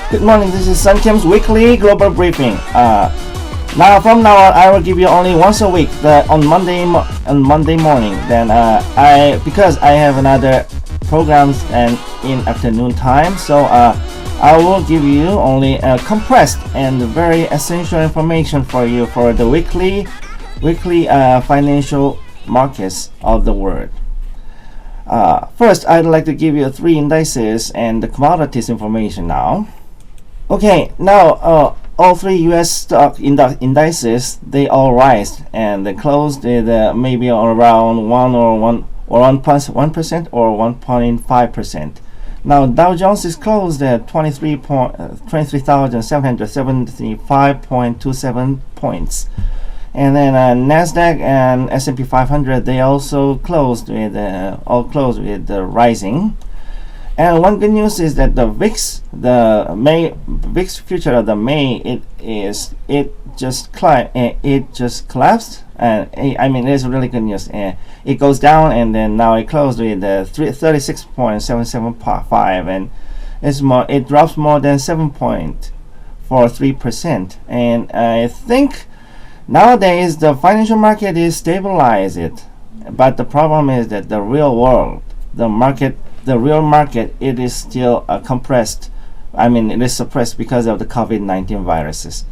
Good morning, this is Sun Kim's weekly global briefing. From now on, I will give you only once a week, on Monday morning. Then because I have another programs and in afternoon time, so I will give you only compressed and very essential information for you for the weekly financial markets of the world. First, I'd like to give you 3 indices and the commodities information now. Okay, now all 3 U.S. stock indices, they all rise and they closed at maybe around 1% or 1.5%. Now Dow Jones is closed at 23,775.27 points. And then Nasdaq and S&P 500, they also closed with rising. And one good news is that the VIX future of the May, it just collapsed. And it's really good news. It goes down, and then now it closed with 36.775, and it drops more than 7.43%. And I think nowadays the financial market is stabilized, but the problem is that the real world, the real market, it is still compressed. It is suppressed because of the COVID-19 viruses.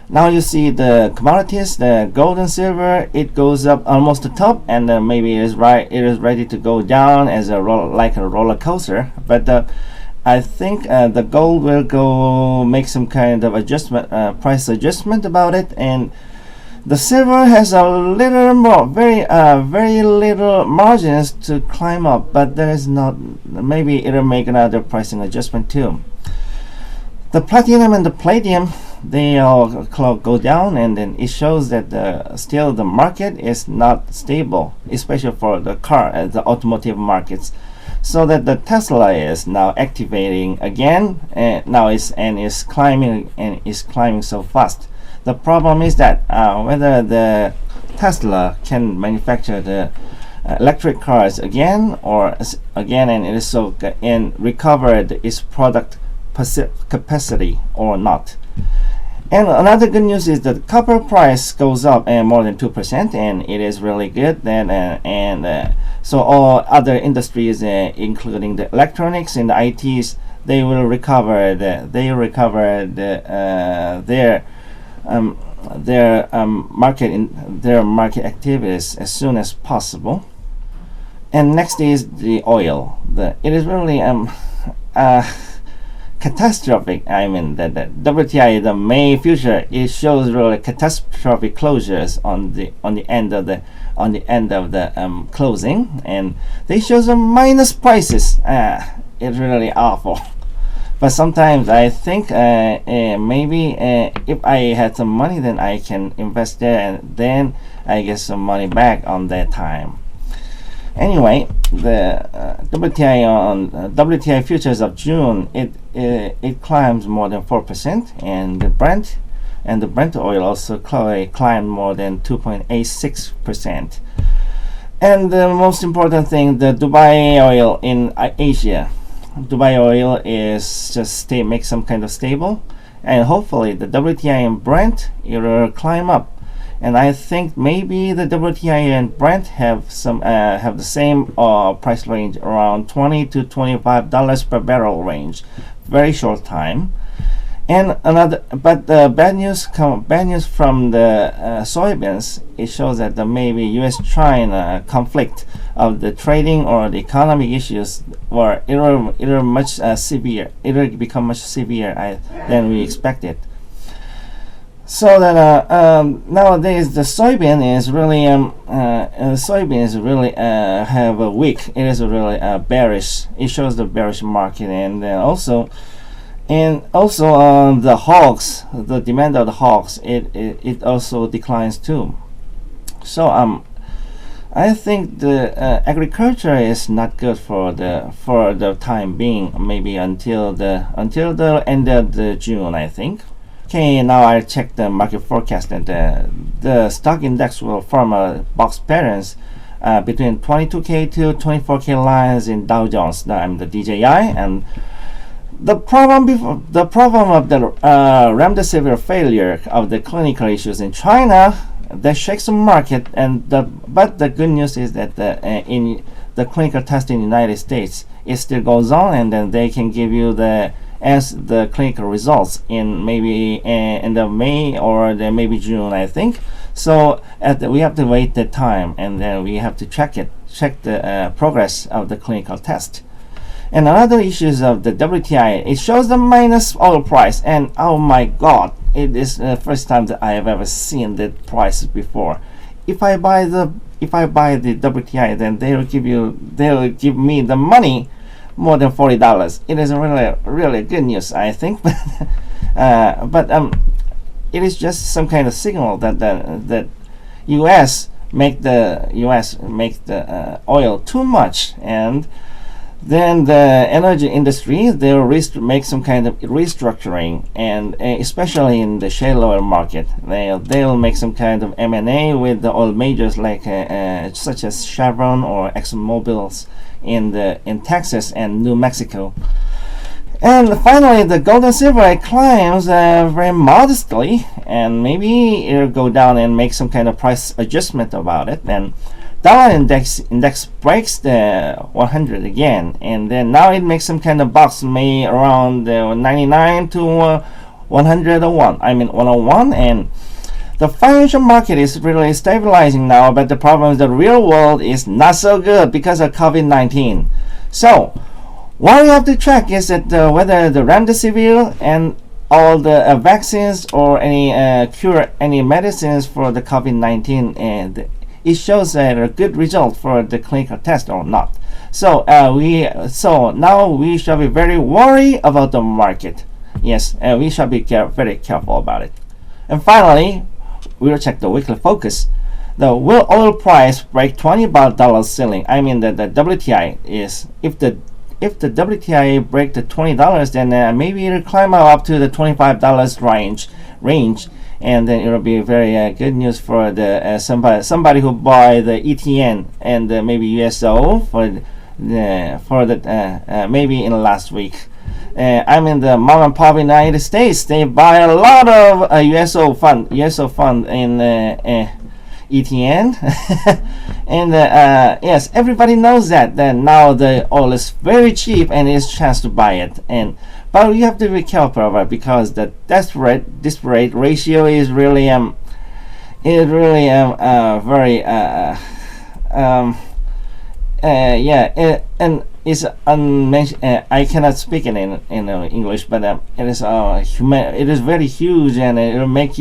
Now you see the commodities, the gold and silver, it goes up almost the top, and then maybe it is ready to go down as like a roller coaster. But I think the gold will make some kind of adjustment, price adjustment about it, and the silver has a little more, very little margins to climb up, but there is not. Maybe it'll make another pricing adjustment too. The platinum and the palladium, they all go down, and then it shows that still the market is not stable, especially for the the automotive markets. So that the Tesla is now activating again, and now is climbing so fast. The problem is that whether the Tesla can manufacture the electric cars again, and it is so and recover its product capacity or not. And another good news is that copper price goes up more than 2%, and it is really good. Then so all other industries, including the electronics and the ITs, they will recover their market activities as soon as possible. And next is the oil. It is really catastrophic. The WTI, the May future, it shows really catastrophic closures on the end of the closing, and they show some minus prices. It's really awful. But sometimes I think maybe if I had some money, then I can invest there, and then I get some money back on that time. Anyway, the WTI futures of June, it climbs more than 4%, and the Brent oil also climbed more than 2.86%. And the most important thing, the Dubai oil in Asia. Dubai oil is just make some kind of stable, and hopefully the WTI and Brent, it will climb up. And I think maybe the WTI and Brent have the same price range, around $20 to $25 per barrel range, very short time. And the bad news from the soybeans. It shows that the maybe U.S.-China conflict of the trading or the economic issues, or it will much severe. It will become much severe than we expected. So that nowadays the soybean is really have a weak. It is really bearish. It shows the bearish market, and also the hogs, the demand of the hogs, it also declines too. So I think the agriculture is not good for the time being. Maybe until the end of June, I think. Okay, now I check the market forecast, and the stock index will form a box patterns between 22K to 24K lines in Dow Jones, the DJI, and The problem of the remdesivir failure of the clinical issues in China that shakes the market, but the good news is that in the clinical test in the United States it still goes on, and then they can give you the clinical results in maybe in the May or the maybe June, I think. So we have to wait the time, and then we have to check the progress of the clinical test. And another issue is of the WTI. It shows the minus oil price, and oh my God, it is the first time that I have ever seen the price before. If I buy the WTI, then they'll give me the money more than $40. It is really good news, I think. But it is just some kind of signal that U.S. make the oil too much, and then the energy industry, they'll make some kind of restructuring, and especially in the shale oil market, they'll make some kind of M&A with the oil majors like such as Chevron or ExxonMobil's in Texas and New Mexico. And finally, the gold and silver, it climbs very modestly, and maybe it'll go down and make some kind of price adjustment about it. And dollar index breaks the 100 again, and then now it makes some kind of box may around 99 to 101. I mean 101, and the financial market is really stabilizing now. But the problem is the real world is not so good because of COVID-19. So what we have to check is that whether the remdesivir and all the vaccines or any medicines for the COVID-19 and it shows a good result for the clinical test or not. So now we shall be very worried about the market. Yes, we shall be very careful about it. And finally, we will check the weekly focus. Will oil price break $20 ceiling? I mean the WTI is if the WTI break the $20, then maybe it'll climb up to the $25 range. And then it'll be very good news for the somebody who buy the ETN and maybe USO for the maybe in the last week. I mean the mom and pop in the United States, they buy a lot of USO fund in ETN, and yes, everybody knows that. Then now the oil is very cheap and it's chance to buy it. But you have to be careful about it because the desperate ratio is really very and it's I cannot speak it in English, but it is very huge, and it'll make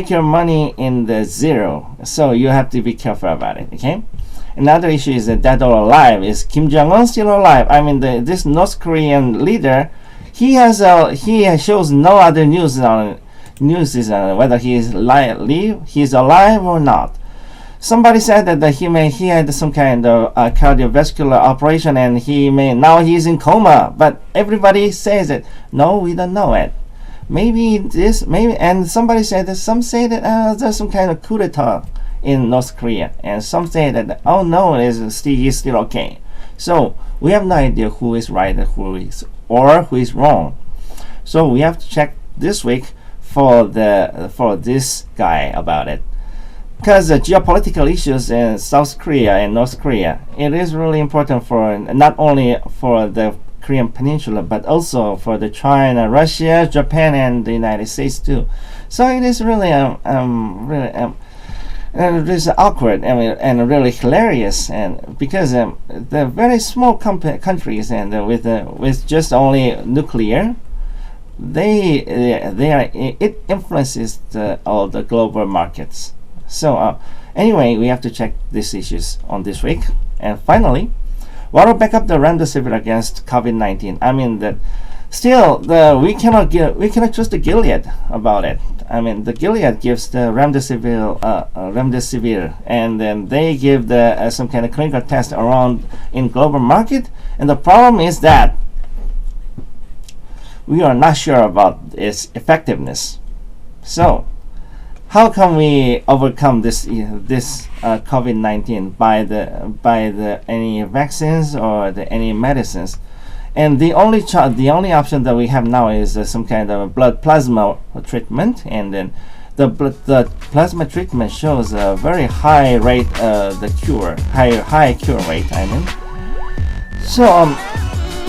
your money in the zero. So you have to be careful about it. Okay. Another issue is that dead or alive. Is Kim Jung Un still alive? I mean, this North Korean leader, he shows no other news on whether he's alive or not. Somebody said that he had some kind of cardiovascular operation, and he's in coma. But everybody says that no, we don't know it. And somebody said that some say that there's some kind of coup d'état in North Korea, and some say that he's still okay. So we have no idea who is right and who is wrong. So we have to check this week for this guy about it, because the geopolitical issues in South Korea and North Korea, it is really important for not only for the Korean Peninsula but also for the China, Russia, Japan, and the United States too. So it is really it is awkward and really hilarious, and because the very small countries and with just only nuclear, it influences all the global markets. So anyway, we have to check these issues on this week. And finally, what will back up the remdesivir against COVID-19? I mean that still we cannot trust the Gilead about it. I mean the Gilead gives the remdesivir, and then they give the some kind of clinical test around in global market, and the problem is that we are not sure about its effectiveness. So how can we overcome this COVID-19 by the any vaccines or any medicines? And the only option that we have now is some kind of a blood plasma treatment, and then the plasma treatment shows a very high rate, high cure rate. I mean, so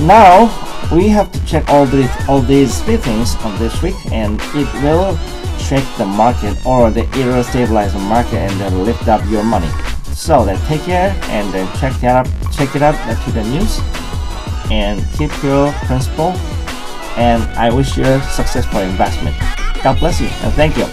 now we have to check all these three things on this week, and it will check the market, or it will stabilize the market and then lift up your money. So then take care, and then check it out to the news, and keep your principle, and I wish you a successful investment. God bless you, and thank you.